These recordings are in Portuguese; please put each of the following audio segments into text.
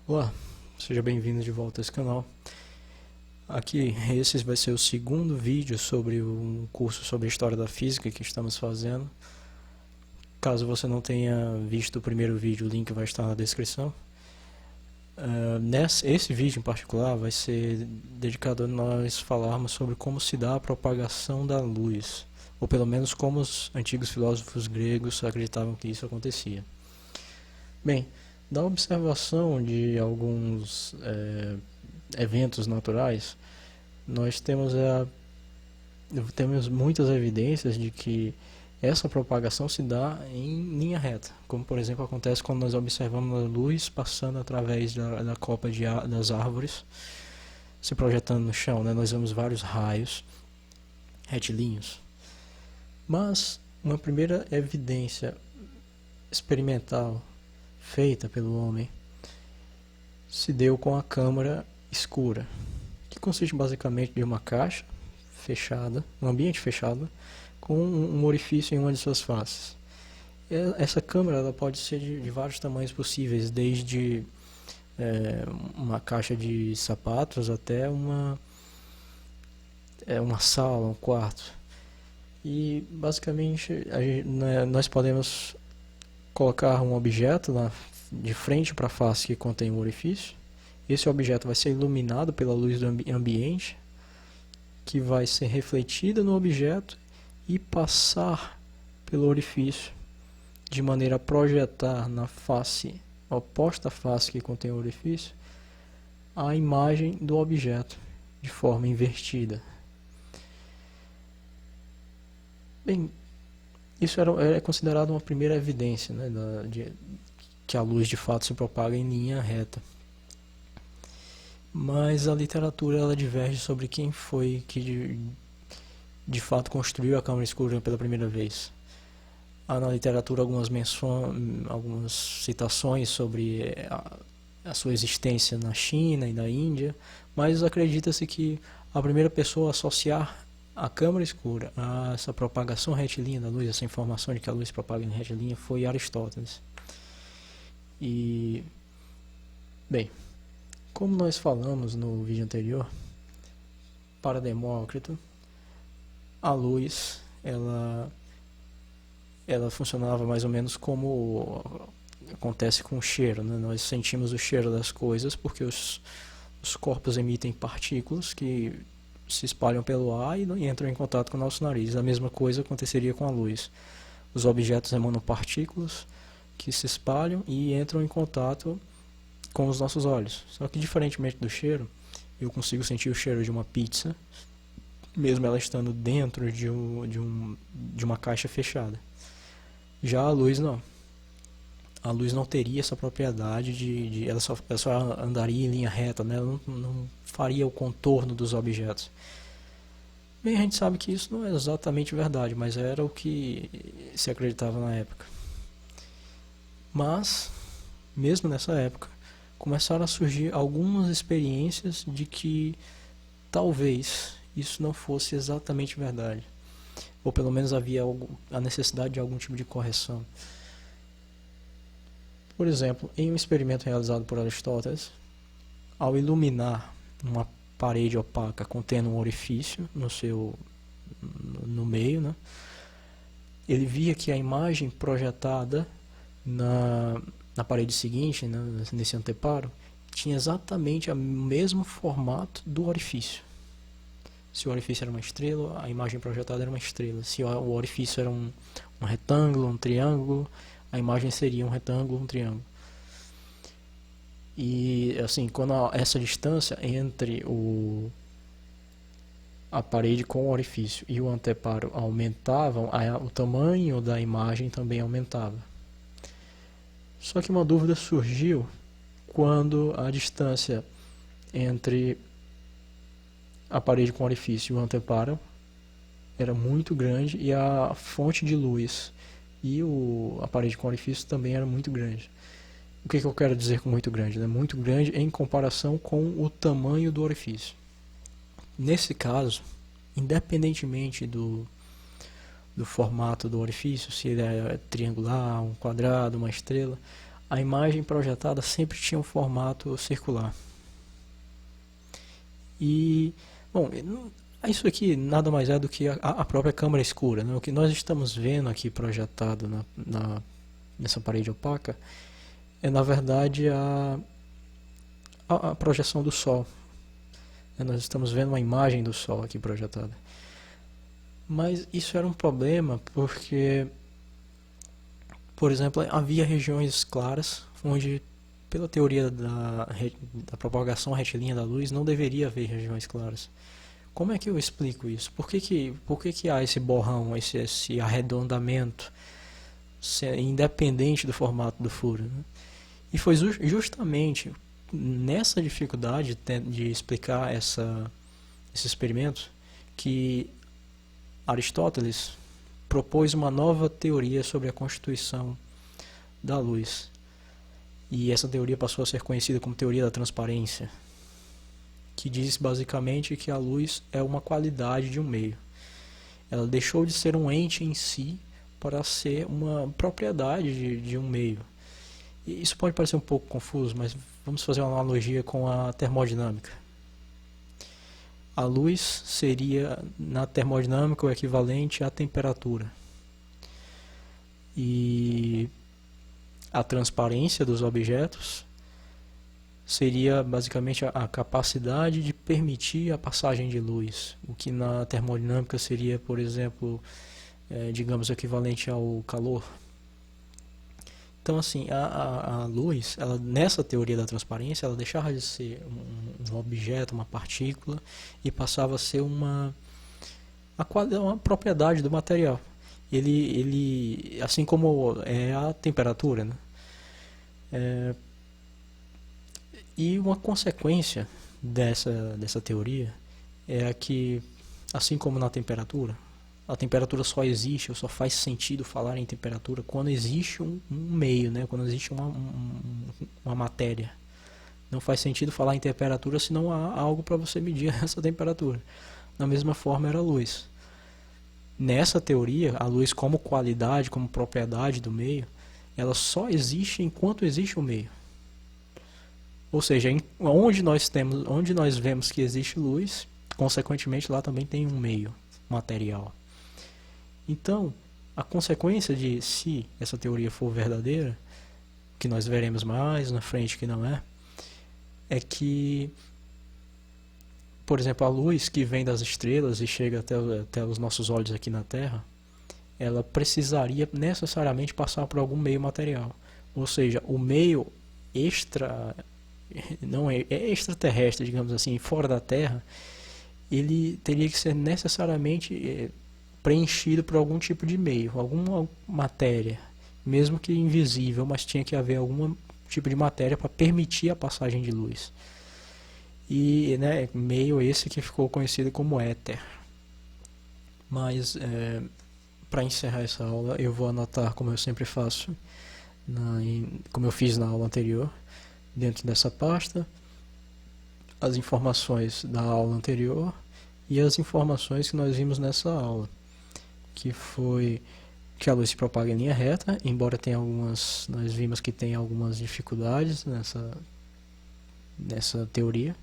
Olá, seja bem-vindo de volta a esse canal. Aqui, esse vai ser o segundo vídeo sobre um curso sobre História da Física que estamos fazendo. Caso você não tenha visto o primeiro vídeo, o link vai estar na descrição. Esse vídeo em particular vai ser dedicado a nós falarmos sobre como se dá a propagação da luz, ou pelo menos como os antigos filósofos gregos acreditavam que isso acontecia. Bem, da observação de alguns eventos naturais, nós temos muitas evidências de que essa propagação se dá em linha reta, como por exemplo acontece quando nós observamos a luz passando através da copa das árvores, se projetando no chão, né? Nós vemos vários raios retilíneos. Mas uma primeira evidência experimental feita pelo homem se deu com a câmara escura, que consiste basicamente de uma caixa fechada, um ambiente fechado, com um orifício em uma de suas faces. Essa câmara ela pode ser de vários tamanhos possíveis, desde uma caixa de sapatos até uma sala, um quarto. E basicamente nós podemos colocar um objeto de frente para a face que contém o orifício. Esse objeto vai ser iluminado pela luz do ambiente, que vai ser refletida no objeto e passar pelo orifício, de maneira a projetar na face oposta à face que contém o orifício a imagem do objeto, de forma invertida. Bem, isso é considerado uma primeira evidência, né, que a luz de fato se propaga em linha reta. Mas a literatura ela diverge sobre quem foi que de fato construiu a câmara escura pela primeira vez. Há na literatura algumas citações sobre a sua existência na China e na Índia, mas acredita-se que a primeira pessoa a associar a câmara escura a essa propagação retilínea da luz, essa informação de que a luz propaga em retilínea, foi Aristóteles. E, bem, como nós falamos no vídeo anterior, para Demócrito, a luz ela funcionava mais ou menos como acontece com o cheiro, né? Nós sentimos o cheiro das coisas porque os corpos emitem partículas que se espalham pelo ar e entram em contato com o nosso nariz. A mesma coisa aconteceria com a luz. Os objetos emanam partículas que se espalham e entram em contato com os nossos olhos. Só que, diferentemente do cheiro, eu consigo sentir o cheiro de uma pizza, mesmo ela estando dentro de uma caixa fechada. Já a luz não. A luz não teria essa propriedade ela só andaria em linha reta, né? Ela não faria o contorno dos objetos. Bem, a gente sabe que isso não é exatamente verdade, mas era o que se acreditava na época. Mas, mesmo nessa época, começaram a surgir algumas experiências de que talvez isso não fosse exatamente verdade. Ou pelo menos havia a necessidade de algum tipo de correção. Por exemplo, em um experimento realizado por Aristóteles, ao iluminar uma parede opaca contendo um orifício no meio, né, ele via que a imagem projetada na parede seguinte, né, nesse anteparo, tinha exatamente o mesmo formato do orifício. Se o orifício era uma estrela, a imagem projetada era uma estrela. Se o orifício era um retângulo, um triângulo, a imagem seria um retângulo, um triângulo. E assim, quando essa distância entre a parede com o orifício e o anteparo aumentavam, o tamanho da imagem também aumentava. Só que uma dúvida surgiu quando a distância entre a parede com orifício e o anteparo era muito grande e a fonte de luz e a parede com orifício também era muito grande. O que eu quero dizer com muito grande? Muito grande em comparação com o tamanho do orifício. Nesse caso, independentemente do formato do orifício, se ele é triangular, um quadrado, uma estrela, a imagem projetada sempre tinha um formato circular. E, bom, isso aqui nada mais é do que a própria câmara escura, né? O que nós estamos vendo aqui projetado nessa parede opaca é, na verdade, a projeção do Sol. Nós estamos vendo uma imagem do Sol aqui projetada. Mas isso era um problema porque, por exemplo, havia regiões claras onde, pela teoria da propagação retilínea da luz, não deveria haver regiões claras. Como é que eu explico isso? Por que há esse borrão, esse arredondamento, independente do formato do furo, né? E foi justamente nessa dificuldade de explicar esse experimento que Aristóteles propôs uma nova teoria sobre a constituição da luz. E essa teoria passou a ser conhecida como teoria da transparência, que diz basicamente que a luz é uma qualidade de um meio. Ela deixou de ser um ente em si para ser uma propriedade de um meio. E isso pode parecer um pouco confuso, mas vamos fazer uma analogia com a termodinâmica. A luz seria, na termodinâmica, o equivalente à temperatura. E a transparência dos objetos seria basicamente a capacidade de permitir a passagem de luz, o que na termodinâmica seria, por exemplo, digamos, equivalente ao calor. Então, assim, a luz, ela, nessa teoria da transparência, ela deixava de ser um objeto, uma partícula, e passava a ser uma propriedade do material. Ele, assim como é a temperatura, né? E uma consequência dessa teoria é que, assim como na temperatura, a temperatura só existe, ou só faz sentido falar em temperatura quando existe um meio, né? Quando existe uma matéria. Não faz sentido falar em temperatura se não há algo para você medir essa temperatura. Da mesma forma era a luz. Nessa teoria, a luz como qualidade, como propriedade do meio, ela só existe enquanto existe o meio. Ou seja, onde nós vemos que existe luz, consequentemente lá também tem um meio material. Então, a consequência de, se essa teoria for verdadeira, que nós veremos mais na frente que não é que, por exemplo, a luz que vem das estrelas e chega até os nossos olhos aqui na Terra, ela precisaria necessariamente passar por algum meio material. Ou seja, o meio não é extraterrestre, digamos assim, fora da Terra, ele teria que ser necessariamente preenchido por algum tipo de meio, alguma matéria, mesmo que invisível, mas tinha que haver algum tipo de matéria para permitir a passagem de luz. E, né, meio esse que ficou conhecido como éter. Mas para encerrar essa aula, eu vou anotar, como eu sempre faço, como eu fiz na aula anterior, dentro dessa pasta, as informações da aula anterior e as informações que nós vimos nessa aula, que foi que a luz se propaga em linha reta, embora nós vimos que tem algumas dificuldades nessa teoria,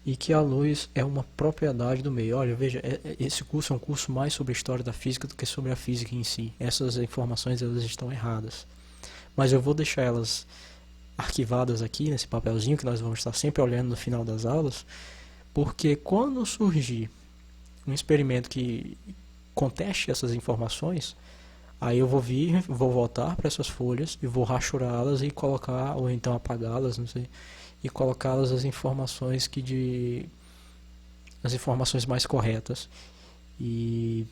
e que a luz é uma propriedade do meio. Olha, veja, esse curso é um curso mais sobre a história da física do que sobre a física em si. Essas informações elas estão erradas, mas eu vou deixar elas arquivadas aqui nesse papelzinho que nós vamos estar sempre olhando no final das aulas, porque quando surgir um experimento que conteste essas informações, aí eu vou voltar para essas folhas e vou rachurá-las e colocar, ou então apagá-las, não sei, e colocá-las as informações as informações mais corretas, e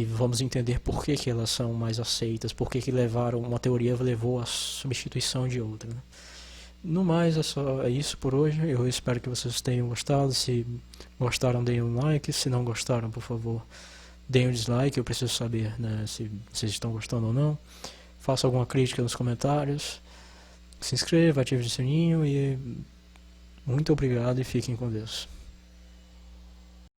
vamos entender por que elas são mais aceitas, por que uma teoria levou à substituição de outra, né? No mais, é isso por hoje. Eu espero que vocês tenham gostado. Se gostaram, deem um like. Se não gostaram, por favor, deem um dislike. Eu preciso saber, né, se vocês estão gostando ou não. Faça alguma crítica nos comentários. Se inscreva, ative o sininho e muito obrigado e fiquem com Deus.